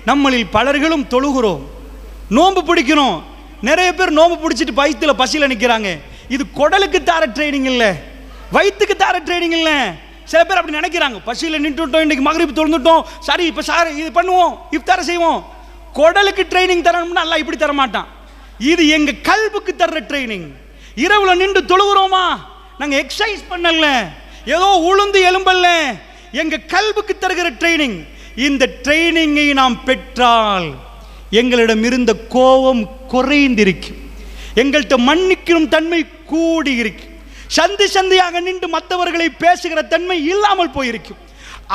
நம்மளில் பலர்களும் தொழுகிறோம், நோன்பு பிடிக்கிறோம். நிறைய பேர் நோன்பு பிடிச்சிட்டு வயிற்றுல பசியில் நிற்கிறாங்க. இது குடலுக்கு தார ட்ரைனிங் இல்லை, வயிற்றுக்கு தார ட்ரைனிங் இல்லை. சில பேர் அப்படி நினைக்கிறாங்க, பசியில் நின்றுட்டோம், இன்னைக்கு மகரிப் தொழுந்துட்டோம், சரி இப்போ சார் இது பண்ணுவோம், இஃப்தார செய்வோம். குடலுக்கு ட்ரைனிங் தரணும்னா அல்லாஹ் இப்படி தர மாட்டான். இது எங்க கல்புக்கு தர்ற ட்ரைனிங். இரவுல நின்று தொழுகிறோமா, நாங்க எக்ஸசைஸ் பண்ணல, ஏதோ உளுந்து எலும்பல்ல, எங்க கல்புக்கு தருகிற ட்ரைனிங். இந்த ட்ரைனிங்கை நாம் பெற்றால் எங்களிடம் இருந்த கோபம் குறைந்திருக்கும், எங்கள்கிட்ட மன்னிக்கும் தன்மை கூடி இருக்கும், சந்தி சந்தியாக நின்று மற்றவர்களை பேசுகிற தன்மை இல்லாமல் போயிருக்கும்,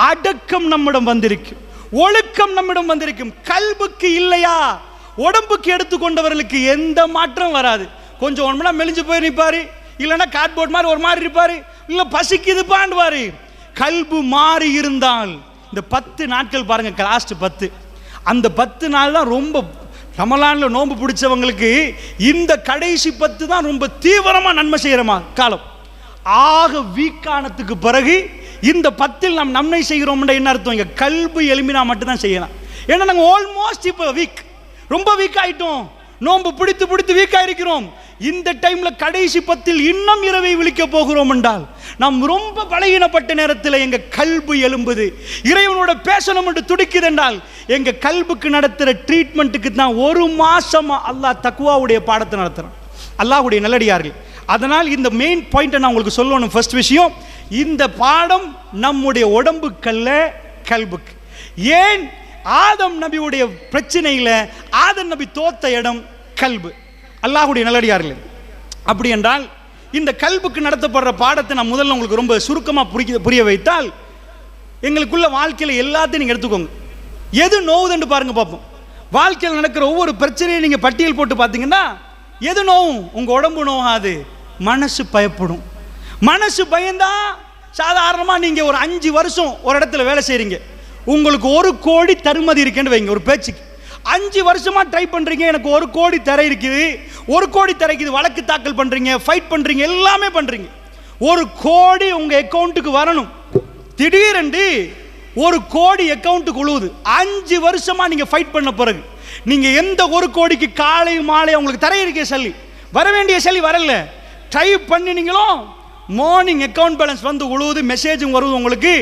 அடக்கம் நம்மிடம் வந்திருக்கும், ஒழுக்கம் நம்மிடம் வந்திருக்கும். கல்புக்கு இல்லையா, உடம்புக்கு எடுத்துக்கொண்டவர்களுக்கு எந்த மாற்றம் வராது. கொஞ்சம் ஒன்றா மெலிஞ்சு போய் நிற்பாரு, இல்லைன்னா கார்ட்போர்ட் மாதிரி ஒரு மாதிரி இருப்பாரு, இல்லை பசிக்குது பாண்டுவாரு. கல்பு மாறி இருந்தால் இந்த 10 நாட்கள் பாருங்க, லாஸ்ட் 10, அந்த 10 நாள் தான் ரொம்ப ரமலான்ல நோன்பு பிடிச்சவங்களுக்கு இந்த கடைசி 10 தான் ரொம்ப தீவிரமாக நன்மை செய்கிறமா காலம். ஆக வீக்கானத்துக்கு பிறகு இந்த 10 நாம் நன்மை செய்கிறோம்னா என்ன அர்த்தம், இங்கே கல்பு எலும்பினா மட்டும்தான் செய்யலாம். ஏன்னா நாங்கள் ஆல்மோஸ்ட் இப்போ ரொம்ப வீக் ஆகிட்டோம், நோன்பு பிடித்து பிடித்து வீக் ஆகிருக்கிறோம். இந்த டைம்ல கடைசி 10 இன்னும் இரவை விழிக்க போகிறோம் என்றால் நாம் ரொம்ப பலகீனப்பட்ட நேரத்தில் எங்க கல்பு எலும்புது, இறைவனோட பேசணும் என்று துடிக்குது என்றால் எங்க கல்புக்கு நடத்துகிற ட்ரீட்மெண்ட்டுக்கு தான் 1 மாசமா அல்லாஹ் தக்வாவுடைய பாடத்தை நடத்துறான். அல்லாஹ்வுடைய நல்லடியார்கள். அதனால் இந்த மெயின் பாயிண்ட்டை நான் உங்களுக்கு சொல்லணும். ஃபர்ஸ்ட் விஷயம், இந்த பாடம் நம்முடைய உடம்புக்கல்ல, கல்புக்கு. ஏன் ஆதம் நபியுடைய பிரச்சனையில் ஆதம் நபி தோத்த இடம் கல்பு. அல்லாஹ்வுடைய நல்லடியார்கள். அப்படி என்றால் இந்த கல்புக்கு நடத்தப்படுற பாடத்தை நான் முதல்ல உங்களுக்கு ரொம்ப சுருக்கமாக புரிய வைத்தால், எங்களுக்குள்ள வாழ்க்கையில் எல்லாத்தையும் நீங்கள் எடுத்துக்கோங்க. எது நோவுதுன்னு பாருங்க பார்ப்போம். வாழ்க்கையில் நடக்கிற ஒவ்வொரு பிரச்சனையும் நீங்கள் பட்டியல் போட்டு பார்த்தீங்கன்னா எது நோவும், உங்கள் உடம்பு நோகாது, மனசு பயப்படும். மனசு பயந்தா சாதாரணமாக நீங்கள் ஒரு 5 வருஷம் ஒரு இடத்துல வேலை செய்கிறீங்க, உங்களுக்கு 1 கோடி தருமதி இருக்குன்னு வைங்க ஒரு பேச்சுக்கு. 5 வருஷமா ட்ரை பண்றீங்க, எனக்கு 1 கோடி தர இருக்குது, 1 கோடி தரைக்குது, வழக்கு தாக்கல் பண்றீங்க, ஃபைட் பண்றீங்க, எல்லாமே பண்றீங்க. 1 கோடி உங்க அக்கௌண்ட்டுக்கு வரணும். திடீரென்று 1 கோடி அக்கௌண்ட்டுக்கு உழுவுது. 5 வருஷமா நீங்க ஃபைட் பண்ண பிறகு நீங்க எந்த 1 கோடிக்கு காலை மாலை உங்களுக்கு தர இருக்க சல்லி, வர வேண்டிய சல்லி வரல, ட்ரை பண்ணினீங்களோ மார்னிங் அக்கௌண்ட் பேலன்ஸ் வந்து உழுவுது, மெசேஜும் வருது, உங்களுக்கு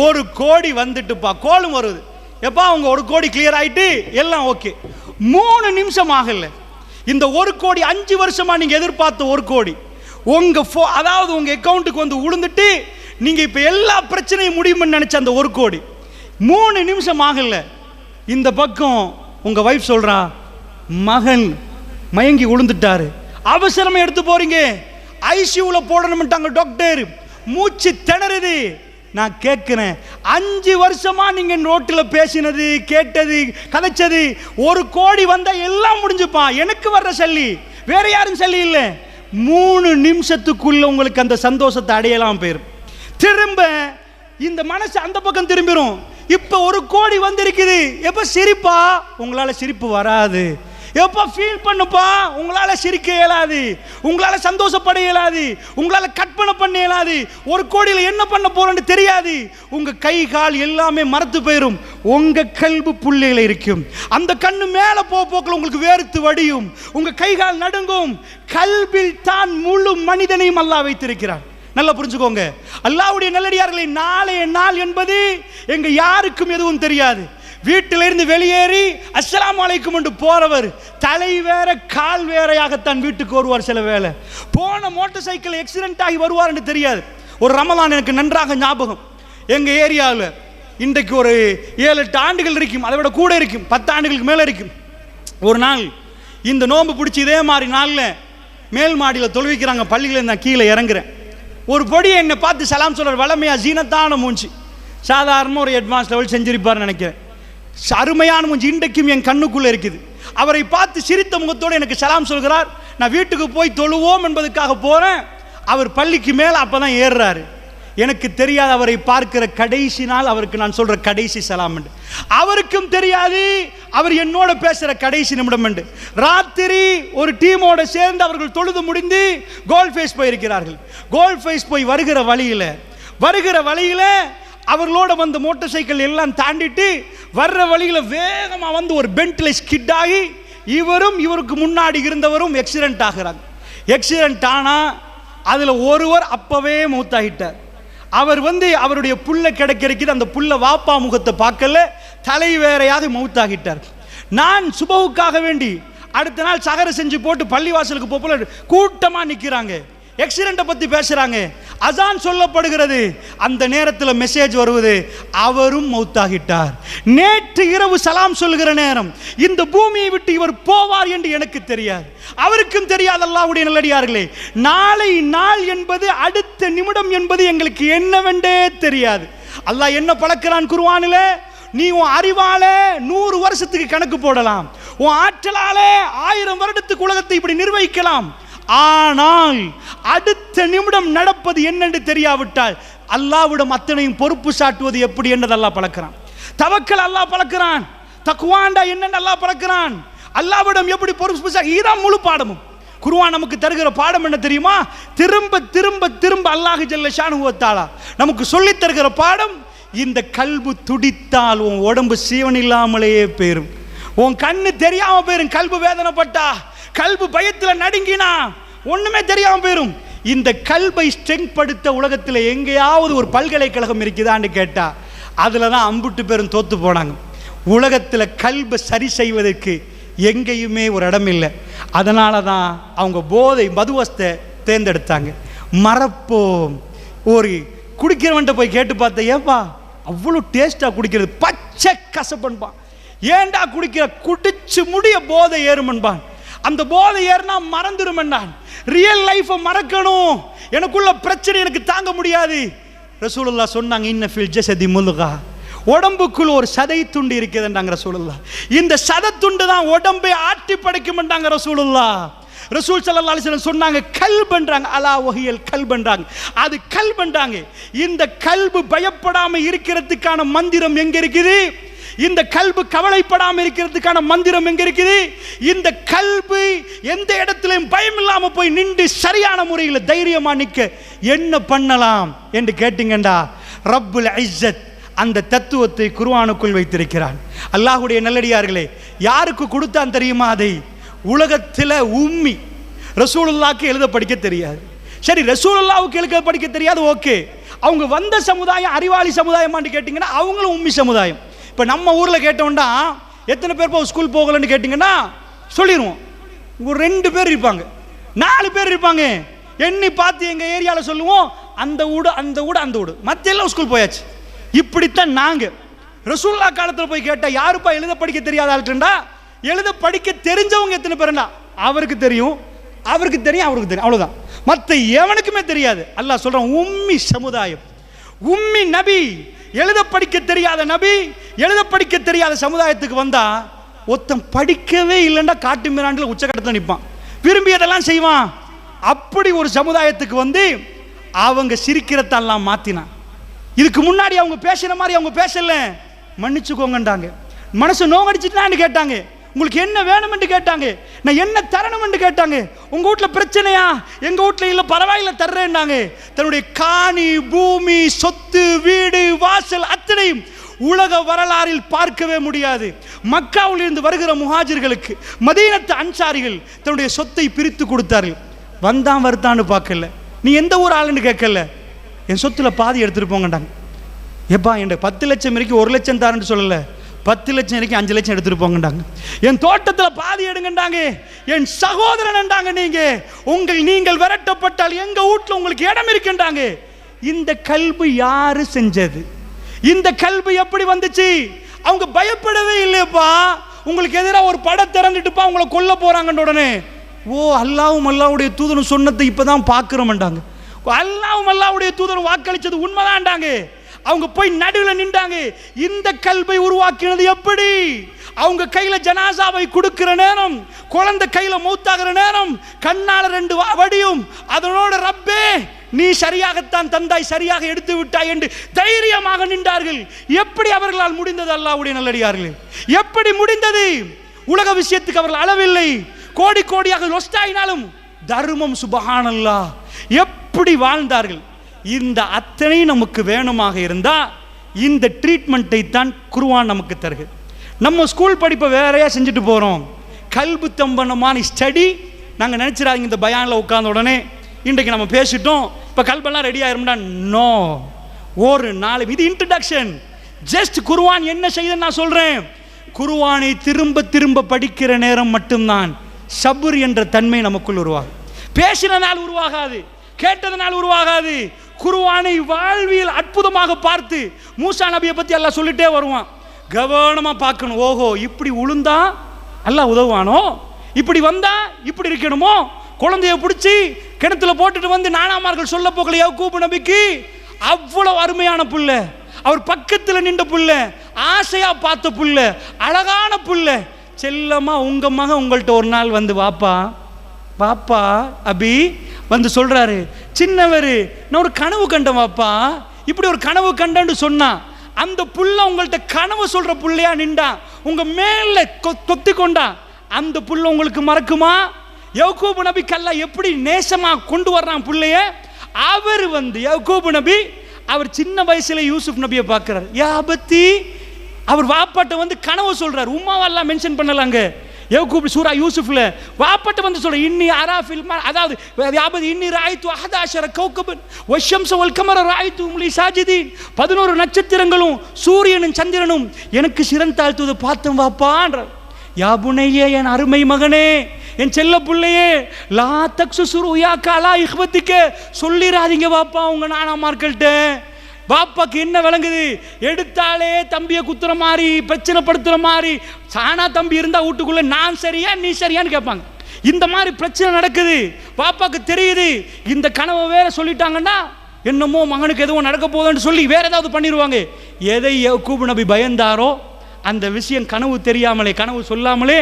1 கோடி வந்துட்டுப்பா, கோலும் வருது, எப்பா உங்க 1 கோடி கிளியர் ஆயிட்டு எல்லாம் ஓகே. 3 நிமிஷம் ஆகல, இந்த 1 கோடி 5 வருஷமா நீங்க எதிர்பார்த்த 1 கோடி உங்க அதாவது உங்க அக்கௌண்ட்டுக்கு வந்து உளுந்துட்டு நீங்க இப்ப எல்லா பிரச்சனையும் முடியும்னு நினைச்ச அந்த 1 கோடி 3 நிமிஷம் ஆகல. இந்த பக்கம் உங்க வைஃப் சொல்றா, மகன் மயங்கி உளுந்துட்டாரு, அவசரமா எடுத்து போறீங்க, ஐசியூல போடணும்ட்டாங்க டாக்டர், மூச்சு திணறுது. நான் கேட்கிறேன், 5 வருஷமா நீங்க ரோட்டில் பேசினது, கேட்டது, கதைச்சது, 1 கோடி வந்தா எல்லாம் முடிஞ்சுப்பா, எனக்கு வர்ற சல்லி வேற யாரும் சல்லி இல்லை. 3 நிமிஷத்துக்குள்ள உங்களுக்கு அந்த சந்தோஷத்தை அடையலாம் போயிரும். திரும்ப இந்த மனசு அந்த பக்கம் திரும்பிடும். இப்ப 1 கோடி வந்திருக்குது, எப்ப சிரிப்பா, உங்களால சிரிப்பு வராது. எப்ப ஃபீல் பண்ணுப்பா, உங்களால சிரிக்க இயலாது, உங்களால சந்தோஷப்பட இயலாது, உங்களால கற்பனை பண்ண இயலாது, 1 கோடியில் என்ன பண்ண போறேன்னு தெரியாது, உங்க கை கால் எல்லாமே மறத்து போயிடும். உங்க கல்பு புள்ளையில இருக்கும், அந்த கண்ணு மேல போக்கில் உங்களுக்கு வேர்த்து வடியும், உங்க கை கால் நடுங்கும். கல்பில் தான் முழு மனிதனையும் அல்லாஹ் வைத்திருக்கிறார். நல்லா புரிஞ்சுக்கோங்க. அல்லாஹ்வுடைய நல்லடியார்களை, நாளைய நாள் என்பது எங்க யாருக்கும் எதுவும் தெரியாது. வீட்டிலிருந்து வெளியேறி அஸ்ஸலாமு அலைக்கும் என்று போறவர் தலை வேற கால் வேறையாகத்தான் வீட்டுக்கு வருவார். சில வேளை போன மோட்டார் சைக்கிள் ஆக்சிடென்ட் ஆகி வருவார் என்று தெரியாது. ஒரு ரமலான் எனக்கு நன்றாக ஞாபகம். எங்க ஏரியாவில் இன்றைக்கு ஒரு 7-8 ஆண்டுகள் இருக்கும், அதை விட கூட இருக்கும், 10 ஆண்டுகளுக்கு மேலே இருக்கும். ஒரு நாள் இந்த நோன்பு பிடிச்சி இதே மாதிரி நாளில் மேல் மாடியில் தொழுவிக்கிறாங்க, பள்ளியில் நான் கீழே இறங்குறேன். ஒரு பொடியை என்னை பார்த்து சலாம் சொல்ற, வளமையா ஜீனத்தான மூஞ்சி, சாதாரணமாக ஒரு அட்வான்ஸ் லெவல் செஞ்சிருப்பார்னு நினைக்கிறேன். அருமையான மூஞ்சி இன்றைக்கும் என் கண்ணுக்குள்ளே இருக்குது. அவரை பார்த்து சிரித்த முகத்தோடு எனக்கு சலாம் சொல்கிறார். நான் வீட்டுக்கு போய் தொழுவோம் என்பதுக்காக போகிறேன். அவர் பள்ளிக்கு மேலே அப்போ தான் ஏறுறாரு. எனக்கு தெரியாது அவரை பார்க்கிற கடைசி நாள் அவருக்கு நான் சொல்கிற கடைசி சலாம் என்று. அவருக்கும் தெரியாது அவர் என்னோட பேசுகிற கடைசி நிமிடம் என்று. ராத்திரி ஒரு டீமோட சேர்ந்து அவர்கள் தொழுது முடிந்து கோல் ஃபேஸ் போயிருக்கிறார்கள். கோல் ஃபேஸ் போய் வருகிற வழியில் அவர்களோட வந்த மோட்டார் சைக்கிள் எல்லாம் தாண்டிட்டு வர்ற வழியில் வேகமாக வந்து ஒரு பென்ட்ல ஸ்கிட் ஆகி இவரும் இவருக்கு முன்னாடி இருந்தவரும் ஆக்சிடென்ட் ஆகிறாங்க. ஆக்சிடென்ட் ஆனால் அதில் ஒருவர் அப்பவே மௌத்தாகிட்டார். அவர் வந்து அவருடைய புல்லை கிடைக்கிறது, அந்த புல்லை வாப்பா முகத்தை பார்க்கல, தலை வேறையாக மௌத்தாகிட்டார். நான் சுபவுக்காக வேண்டி அடுத்த நாள் சகரை செஞ்சு போட்டு பள்ளிவாசலுக்கு போல கூட்டமாக நிற்கிறாங்க. ஆக்சிடென்ட்டை பற்றி பேசுகிறாங்க. அசான் சொல்லப்படுகிறது. அந்த நேரத்தில் மெசேஜ் வருவது, அவரும் மௌத்தாகிட்டார். நேற்று இரவு சலாம் சொல்கிற நேரம் இந்த பூமியை விட்டு இவர் போவார் என்று எனக்கு தெரியாது, அவருக்கும் தெரியாது. அல்லாஹ்வுடைய நல்லடியார்களே, நாளை நாள் என்பது, அடுத்த நிமிடம் என்பது எங்களுக்கு என்னவென்றே தெரியாது. அல்லாஹ் என்ன பழக்கிறான் குர்ஆனில், நீ உன் அறிவால 100 வருஷத்துக்கு கணக்கு போடலாம், உன் ஆற்றலால 1000 வருடத்துக்கு உலகத்தை இப்படி நிர்வகிக்கலாம். ஆனால் அடுத்த நிமிடம் நடப்பது என்னென்று தெரியாவிட்டால் அல்லாஹ்விடம் அத்தனையும் பொறுப்பு சாட்டுவது எப்படி என்று அல்லாஹ் பழக்கிறான். தவக்கல் அல்லாஹ் பழக்கிறான். தக்வாண்டா என்னென்று அல்லாஹ் பழக்கிறான். அல்லாஹ்விடம் எப்படி பொறுப்பு, இதுதான் முழு பாடமும். குர்ஆன் நமக்கு தருகிற பாடம் என்ன தெரியுமா? திரும்ப திரும்ப திரும்ப அல்லாஹ் ஜல்ல ஷானுஹு வ தஆலா நமக்கு சொல்லித் தருகிற பாடம், இந்த கல்பு துடித்தால் உன் உடம்பு சீவன் இல்லாமலேயே போயிரும். உன் கண்ணு தெரியாம போயிரும். கல்பு வேதனைப்பட்டா, கல்பு பயத்தில் நடுங்கினா ஒண்ணுமே தெரியாம போயிரும். இந்த கல்பை ஸ்ட்ரெங்க் படுத்த உலகத்தில் எங்கேயாவது ஒரு பல்கலைக்கழகம் இருக்குதான்னு கேட்டா அதுல தான் அம்புட்டு பேரும் தோத்து போனாங்க. உலகத்தில் கல்பை சரி செய்வதற்கு எங்கேயுமே ஒரு இடம் இல்லை. அதனால தான் அவங்க போதை மதுவஸ்தை தேர்ந்தெடுத்தாங்க. மறப்போம். ஒரு குடிக்கிறவன்ட்ட போய் கேட்டு பார்த்தேன், ஏப்பா அவ்வளோ டேஸ்டா குடிக்கிறது, பச்சை கசப்பன்பான். ஏண்டா குடிக்கிற, குடிச்சு முடிய போதை ஏறுமன்பான். அந்த போதை ஏறினா மறந்துடுமென்றான். ரியல் லைஃபை மறக்கணும், எனக்குள்ள பிரச்சனை எனக்கு தாங்க முடியாது. ரசூலுல்லாஹ் சொன்னாங்க, இன்ன ஃபில் ஜஸதி முல்கா, உடம்புக்குள் ஒரு சதை துண்டு இருக்குதுன்றாங்க ரசூலுல்லாஹ். இந்த சதை துண்டு தான் உடம்பை ஆட்டி படைக்கும்ன்றாங்க ரசூலுல்லாஹ். ரசூல் ஸல்லல்லாஹு அலைஹி வஸல்லம் சொன்னாங்க, கல்பன்றாங்க, அலா வஹியல் கல்பன்றாங்க, அது கல்பன்றாங்க. இந்த கல்பு பயப்படாம இருக்கிறதுக்கான மந்திரம் எங்க இருக்குது? இந்த கல்பு கவலைப்படாம இருக்கிறதுக்கான மந்திரம் எங்க இருக்குது? இந்த கல்பு எந்த இடத்திலும் பயம் இல்லாம போய் நின்று சரியான முறையில் தைரியமா நிக்க என்ன பண்ணலாம் என்று கேட்டீங்கண்டா, ரப்புல் இஸ்ஸத் அந்த தத்துவத்தை குர்ஆனுக்குள் வைத்திருக்கிறான். அல்லாஹ்வுடைய நல்லடியார்களே, யாருக்கு கொடுத்தான் தெரியுமா? அதை உலகத்தில் உம்மி ரசூலுல்லாஹ்க்கு எழுத படிக்க தெரியாது. சரி, ரசூலுல்லாஹ்வுக்கு எழுத படிக்க தெரியாது, ஓகே. அவங்க வந்த சமுதாயம் அறிவாளி சமுதாயமான்னு கேட்டிங்கன்னா அவங்களும் உம்மி சமுதாயம். இப்போ நம்ம ஊரில் கேட்டோம்னா எத்தனை பேர் போய் ஸ்கூல் போகலன்னு கேட்டிங்கன்னா சொல்லிடுவோம். ஒரு 2 பேர் இருப்பாங்க, 4 பேர் இருப்பாங்க. எண்ணி பார்த்து எங்கள் ஏரியாவில் சொல்லுவோம், அந்த வீடு அந்த வீடு அந்த வீடு, மற்ற எல்லாம் ஸ்கூல் போயாச்சு. இப்படித்தான் நாங்கள். ரசூலுல்லாஹ் காலத்தில் போய் கேட்டால் யாருப்பா எழுத படிக்க தெரியாத ஆளுக்குண்டா, எழுத படிக்க தெரிஞ்சவங்க எத்தனை பேருண்டா, அவருக்கு தெரியும், அவருக்கு தெரியும், அவருக்கு தெரியும், அவ்வளோதான். மற்ற எவனுக்குமே தெரியாது. அல்லாஹ் சொல்கிறான், உம்மி சமுதாயம், உம்மி நபி, எழுத படிக்க தெரியாத நபி, எழுத படிக்க தெரியாத சமுதாயத்துக்கு வந்தா ஒருத்தன் படிக்கவே இல்லைன்னா காட்டு மிராண்டில் உச்சக்கட்டத்தில் நிற்பான், விரும்பியதெல்லாம் செய்வான். அப்படி ஒரு சமுதாயத்துக்கு வந்து அவங்க சிரிக்கிறதெல்லாம் மாத்தினான். இதுக்கு முன்னாடி அவங்க பேசுற மாதிரி அவங்க பேசல, மன்னிச்சுக்கோங்கன்றாங்க. மனசு நோகடிச்சுட்டான்னு கேட்டாங்க, உங்களுக்கு என்ன வேணும் என்று கேட்டாங்க, நான் என்ன தரணும் என்று கேட்டாங்க. உங்க வீட்டுல பிரச்சனையா? எங்க வீட்டுல இல்ல, பரவாயில்ல தர்றேன்னாங்க. தன்னுடைய காணி பூமி சொத்து வீடு வாசல் அத்தனையும் உலக வரலாறில் பார்க்கவே முடியாது. மக்காவில் இருந்து வருகிற முஹாஜிர்களுக்கு மதீனத்து அன்சாரிகள் தன்னுடைய சொத்தை பிரித்து கொடுத்தார்கள். வந்தான் வருத்தான்னு பார்க்கல, நீ எந்த ஊர் ஆளுன்னு கேட்கல, என் சொத்துல பாதி எடுத்துட்டு போங்கண்டாங்க. எப்பா என் 10 லட்சம் வரைக்கும் 1 லட்சம் தாருன்னு சொல்லல, 10 லட்சம் வரைக்கும் 5 லட்சம் எடுத்துட்டு போங்கண்டாங்க. என் தோட்டத்தில் பாதி எடுங்கண்டாங்க. என் சகோதரன் என்றாங்க, நீங்கள் விரட்டப்பட்டால் எங்க வீட்டில் உங்களுக்கு இடம் இருக்குன்றாங்க. இந்த கல்பு யாரு செஞ்சது? இந்த கல்பு எப்படி வந்துச்சு? அவங்க பயப்படவே இல்லையப்பா. உங்களுக்கு எதிராக ஒரு படம் திறந்துட்டுப்பா உங்களை கொல்ல போறாங்கன்ற உடனே, ஓ அல்லாஹ்வும் அல்லாஹ்வுடைய தூதரும் சொன்னதை இப்பதான் பார்க்கிறோம்ண்டாங்க. அல்லாஹ்வும் அல்லாஹ்வுடைய தூதரும் வாக்களிச்சது உண்மைதான்டாங்க. அவங்க போய் நடுவில் நின்றாங்க. இந்த கல்பை உருவாக்கினது எப்படி? அவங்க கையில ஜனாசாவை கொடுக்கிற நேரம், குழந்தை கையில மௌத்தாகிற நேரம், கண்ணால 2 வடியும், அதனோட ரப்பே நீ சரியாகத்தான் தந்தாய், சரியாக எடுத்து விட்டாய் என்று தைரியமாக நின்றார்கள். எப்படி அவர்களால் முடிந்தது? அல்லாஹ்வுடைய நல்லடியார்களே, எப்படி முடிந்தது? உலக விஷயத்துக்கு அவர்கள் அளவில்லை. கோடி கோடியாக லொஸ்டாயினாலும் தர்மம், சுபஹானல்லாஹ், எப்படி வாழ்ந்தார்கள். இந்த அத்தனை நமக்கு வேணுமாக இருந்தா இந்த ட்ரீட்மெண்ட்டை தான் குர்ஆன் நமக்கு தருகிறது. நம்ம ஸ்கூல் படிப்பை வேறையா செஞ்சுட்டு போகிறோம். கல்பு தம்பனமான ஸ்டடி. நாங்கள் நினச்சிடாதீங்க இந்த பயானில் உட்கார்ந்த உடனே இன்றைக்கு நம்ம பேசிட்டோம் இப்போ கல்பெல்லாம் ரெடி ஆயிரும்டா. நோ, ஒரு நாள் இது இன்ட்ரடக்ஷன். ஜஸ்ட் குர்ஆன் என்ன செய்யுதுன்னு நான் சொல்கிறேன். குர்ஆனை திரும்ப திரும்ப படிக்கிற நேரம் மட்டும்தான் சபுர் என்ற தன்மை நமக்குள் உருவாகும். பேசினனால் உருவாகாது, கேட்டதனால் உருவாகாது. குர்ஆனை வாழ்வியல் அற்புதமாக பார்த்து மூசா நபியை பற்றி அல்லாஹ் சொல்லிட்டே வருவான். கவனமாக பார்க்கணும். ஓஹோ, இப்படி உளுந்தா அல்லாஹ் உதவுவானோ, இப்படி வந்தா இப்படி இருக்கணுமோ. குழந்தைய பிடிச்சி கிணத்துல போட்டுட்டு வந்து நானாமார்கள் சொல்ல போகல யாக்கூப் நபிக்கு அவ்வளவு அருமையான புள்ள, அவர் பக்கத்தில் நின்ற புள்ள, ஆசையா பார்த்த புள்ள, அழகான புள்ள. செல்லமா உங்க மகன் உங்கள்கிட்ட ஒரு நாள் வந்து வாப்பா வாப்பா அபி வந்து சொல்றாரு, சின்னவர் நான் ஒரு கனவு கண்டேன் வாப்பா, இப்படி ஒரு கனவு கண்டேன்னு சொன்னா அந்த புள்ள உங்கள்கிட்ட கனவு சொல்ற புள்ளையா நின்றா, உங்க மேல கொத்தி கொண்டா, அந்த புள்ள உங்களுக்கு மறக்குமா? யாக்கூப் நபி கல்லா எப்படி நேசமா கொண்டு வர்றான் புள்ளைய. அவர் வந்து யாக்கூப் நபி அவர் சின்ன வயசுல யூசுப் நபியை பார்க்கிறார். யாபத்தி அவர் வாப்பாட்ட வந்து கனவு சொல்றார். உம்மாவெல்லாம் மென்ஷன் பண்ணலாங்க. யாக்கூப் சூரா யூசுஃப்ல வாப்பாட்ட வந்து சொல்ற இன்னி அராஃபில் அதாவது யாபதி இன்னி ராய்து 11 கௌகபன் வஷம்ஸ வல் கமர ராய்து லி சாஜிதீன் 11 நட்சத்திரங்களும் சூரியனும் சந்திரனும் எனக்கு சிறந்தாழ்த்துவதை பார்த்தேன் வாப்பான்றார். யா புனையே, என் அருமை மகனே, என் செல்ல பிள்ளையே, லா தக்சுசுரு யா காலா இஹ்வத்திக்க சொல்லிராதீங்க வாப்பா உங்க நானாமார்கள்ட்ட. பாப்பாக்கு என்ன விளங்குது? எடுத்தாலே தம்பியை குத்துற மாதிரி, பிரச்சனைப்படுத்துற மாதிரி. சானா தம்பி இருந்தா வீட்டுக்குள்ள நான் சரியா நீ சரியான்னு கேட்பாங்க. இந்த மாதிரி பிரச்சனை நடக்குது. பாப்பாக்கு தெரியுது இந்த கனவை வேற சொல்லிட்டாங்கன்னா என்னமோ மகனுக்கு எதுவும் நடக்க போகுதுன்னு சொல்லி வேற ஏதாவது பண்ணிடுவாங்க. எதை யாக்கூப் நபி பயந்தாரோ அந்த விஷயம் கனவு தெரியாமலே, கனவு சொல்லாமலே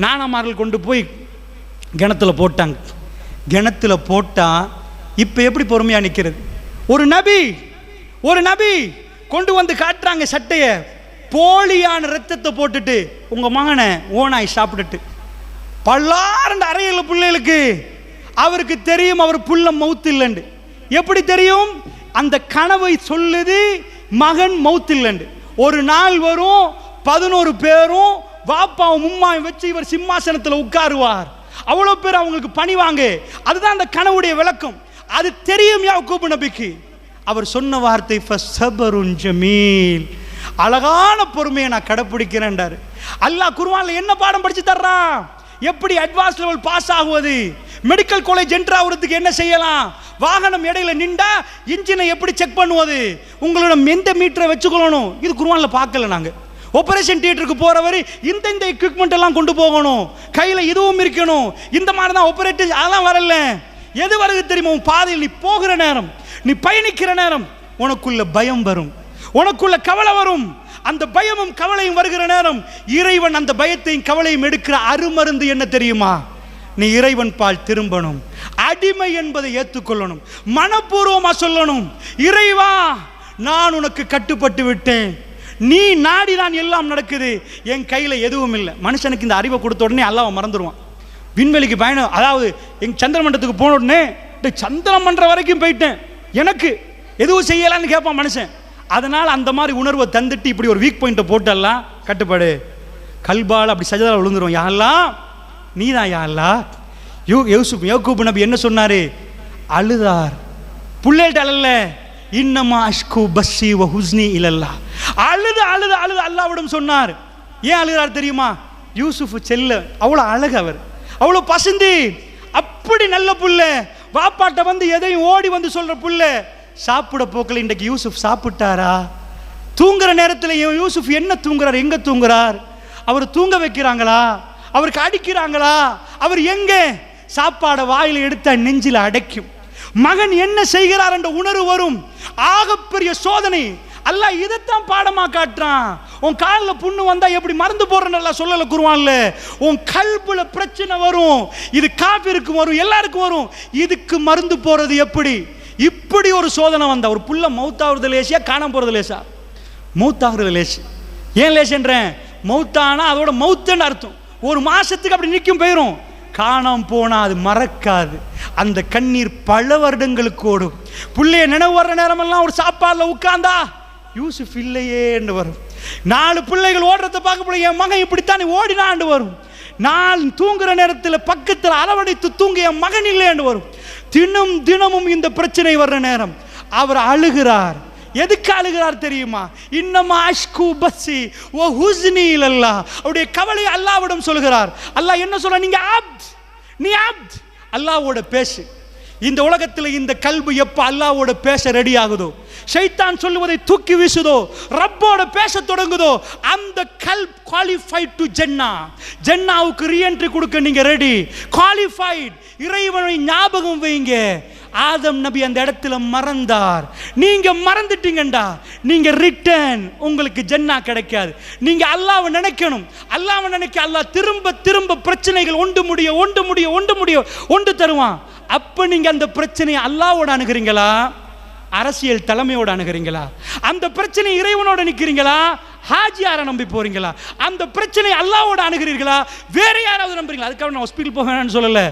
நானாமார்கள் கொண்டு போய் கிணத்துல போட்டாங்க. கிணத்துல போட்டா இப்ப எப்படி பொறுமையா நிக்கிறது? ஒரு நபி கொண்டு வந்து காட்டுறாங்க சட்டைய, போலியான ரத்தத்தை போட்டுட்டு உங்க மகனை ஓனாய் சாப்பிட்டுட்டு பல்லாரண்டு அறையில் பிள்ளைகளுக்கு. அவருக்கு தெரியும் அவர் புள்ள மவுத்து இல்லைண்டு. எப்படி தெரியும்? அந்த கனவை சொல்லுது மகன் மவுத்து இல்லைண்டு. ஒரு நாள் வரும் 11 பேரும் வாப்பாவும் உம்மாவும் வச்சு இவர் சிம்மாசனத்தில் உட்காருவார். அவ்வளோ பேர் அவங்களுக்கு பணிவாங்க. அதுதான் அந்த கனவுடைய விளக்கம். அது தெரியும் யாக்கூப் நபிக்கு. அவர் சொன்ன வார்த்தை ஃபஸபருன் ஜமீல், அழகான பொறுமையை நான் கடைப்பிடிக்கிறேன்டாரு. அல்லாஹ் குர்ஆன்ல என்ன பாடம் படிச்சு தர்றான்? எப்படி அட்வான்ஸ் லெவல் பாஸ் ஆகுவது, மெடிக்கல் காலேஜ் என்ட்ரு ஆகுறதுக்கு என்ன செய்யலாம், வாகனம் இடையில நின்றா இன்ஜினை எப்படி செக் பண்ணுவது, உங்களோட எந்த மீட்டரை வச்சுக்கொள்ளணும், இது குர்ஆன்ல பார்க்கல. நாங்கள் ஆபரேஷன் தியேட்டருக்கு போறவரை இந்த எக்யூப்மெண்ட் எல்லாம் கொண்டு போகணும், கையில இதுவும் இருக்கணும், இந்த மாதிரி தான் ஆபரேட்டர். அதெல்லாம் வரல. எது வருது தெரியுமா? உன் பாதையில் நீ போகிற நேரம், நீ பயணிக்கிற நேரம் உனக்குள்ள பயம் வரும், உனக்குள்ள கவலை வரும். அந்த பயமும் கவலையும் வருகிற நேரம் இறைவன் அந்த பயத்தையும் கவலையும் எடுக்கிற அருமருந்து என்ன தெரியுமா? நீ இறைவன் பால் திரும்பணும், அடிமை என்பதை ஏற்றுக்கொள்ளணும், மனப்பூர்வமா சொல்லணும், இறைவா நான் உனக்கு கட்டுப்பட்டு விட்டேன், நீ நாடிதான் எல்லாம் நடக்குது, என் கையில எதுவும் இல்லை. மனுஷனுக்கு இந்த அறிவை கொடுத்த உடனே அல்லாஹ் மறந்துடுவான். விண்வெளிக்கு பயணம், அதாவது எங்க சந்திரமண்டலத்துக்கு போன உடனே சந்திரமண்டலம் வரைக்கும் போயிட்டேன், எனக்கு எதுவும் செய்யலான்னு கேட்பான் மனுஷன். அதனால அந்த மாதிரி உணர்வை தந்துட்டு இப்படி ஒரு வீக் பாயிண்ட்டை போட்டெல்லாம் கட்டுப்பாடு கல்பால் அப்படி சஜதால விழுந்துரும். யாரெல்லாம் நீதான் யாரெல்லாம். யாக்கூப் நபி என்ன சொன்னாரு? அழுதார். புள்ளேட்ட அழல, இன்னமா அஷ்கு பஸ்ஸி வ ஹுஸ்னி இலல்லாஹ். அழுது அழுது அழுது அல்லாஹ்விடம் சொன்னார். ஏன் அழுகிறார் தெரியுமா? யூசுஃப் செல்ல அவ்வளோ அழகு, அவர் அவ்வளோ பசந்தி, அப்படி நல்ல புள்ள, வாப்பாட்ட வந்து எதையும் ஓடி வந்து சொல்ற புள்ள. சாப்பிட போக்கல இன்றைக்கு யூசுஃப் சாப்பிட்டாரா? தூங்குற நேரத்தில் யூசுஃப் என்ன தூங்குறார், எங்க தூங்குறார்? அவர் தூங்க வைக்கிறாங்களா? அவருக்கு அடிக்கிறாங்களா? அவர் எங்க? சாப்பாடை வாயில எடுத்த நெஞ்சில அடைக்கும். மகன் என்ன செய்கிறார் என்ற உணர்வு வரும். ஆகப்பெரிய சோதனை. அல்லாஹ் இதைத்தான் பாடமா காட்டுறான். உன் காலில் புண்ணு வந்தா எப்படி மருந்து போடுறன்னு எல்லாம் சொல்லல குர்ஆன்ல. உன் கல்புல பிரச்சனை வரும், இது காஃபிருக்கு வரும், எல்லாருக்கும் வரும். இதுக்கு மருந்து போறது எப்படி? இப்படி ஒரு சோதனை வந்தா ஒரு புள்ள மௌத்தாகிறது லேசியா, காணாம போறது லேசா? மௌத்தாகிறது லேசு. ஏன் லேசுன்றேன்? மௌத்தானா அதோட மௌத்துன்னு அர்த்தம். ஒரு மாசத்துக்கு அப்படி நிற்கும் போயிடும். காணாம போனா அது மறக்காது. அந்த கண்ணீர் பல வருடங்களுக்கு ஓடும். புள்ளைய நினைவு வர்ற நேரமெல்லாம் ஒரு சாப்பாடுல உட்கார்ந்தா யூசுப் இல்லையே என்று வரும். 4 பிள்ளைகள் ஓடுறத பார்க்க என் மகன் இப்படித்தானே ஓடினான்னு வரும். நான் தூங்குற நேரத்தில் பக்கத்தில் அரவணைத்து தூங்க என் மகன் இல்லைன்னு வரும். தினமும் இந்த பிரச்சனை வர்ற நேரம் அவர் அழுகிறார். எதுக்கு அழுகிறார் தெரியுமா? இன்னமா அஷ்கு பஸ்ஸி ஓ ஹுஸ்னி இல்லல்லா, அவருடைய கவலை அல்லாஹ்விடம் சொல்கிறார். அல்லாஹ் என்ன சொல்ற? நீ அப்த் அல்லாஹ்வோட பேசு. இந்த உலகத்தில் இந்த கல்பு எப்ப அல்லாஹ்வோட பேச ரெடி ஆகுதோ, ஷைத்தான் சொல்லுவதை தூக்கி வீசுதோ, ரப்போட பேச தொடங்குதோ, அந்த கல்ப் குவாலிஃபைட் டு ஜன்னாவுக்கு ரீஎன்ட்ரி கொடுக்க நீங்க ரெடி, குவாலிஃபைட். இறைவனை ஞாபகம் வைங்க. ஆதம் நபி அந்த இடத்துல மறந்தார். நீங்க மறந்துட்டீங்கடா, நீங்க ரிட்டர்ன், உங்களுக்கு ஜன்னா கிடைக்காது. நீங்க அல்லாஹ்வை நினைக்கணும். அல்லாஹ்வை நினைக்க அல்லாஹ் திரும்ப பிரச்சனைகள் ஒன்று தருவான். அப்ப நீங்க அந்த பிரச்சனையை அல்லாஹ்வோட அணுகிறீங்களா, அரசியல் தலைமையோட அணுகிறீங்களா? அந்த பிரச்சனை இறைவனோட நிற்கிறீங்களா, ஹாஜியார நம்பி போறீங்களா? அந்த பிரச்சனை அல்லாஹ்வோட அணுகிறீர்களா, வேற யாராவது நம்புறீங்களா? அதுக்காக நான் ஹாஸ்பிட்டல் போக வேணும்னு சொல்லல.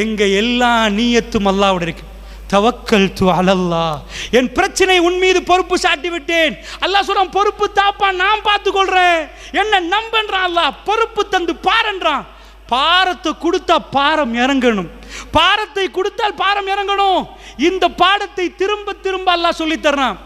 எங்க எல்லா நீயத்தும் அல்லாஹ்வோட இருக்கு. தவக்கல்து அலல்லாஹ், என் பிரச்சனை உன் மீது பொறுப்பு சாட்டி விட்டேன். அல்லாஹ் சொல்றான், பொறுப்பு தாப்பா, நான் பார்த்துக் கொள்றேன், என்ன நம்பன்றான். அல்லாஹ் பொறுப்பு தந்து பாருன்றான். பாரத்தை கொடுத்தா பாரம் இறங்கணும், பாரத்தை கொடுத்தால் பாரம் இறங்கணும். இந்த பாடத்தை திரும்ப அல்லாஹ் சொல்லி தர்றான்.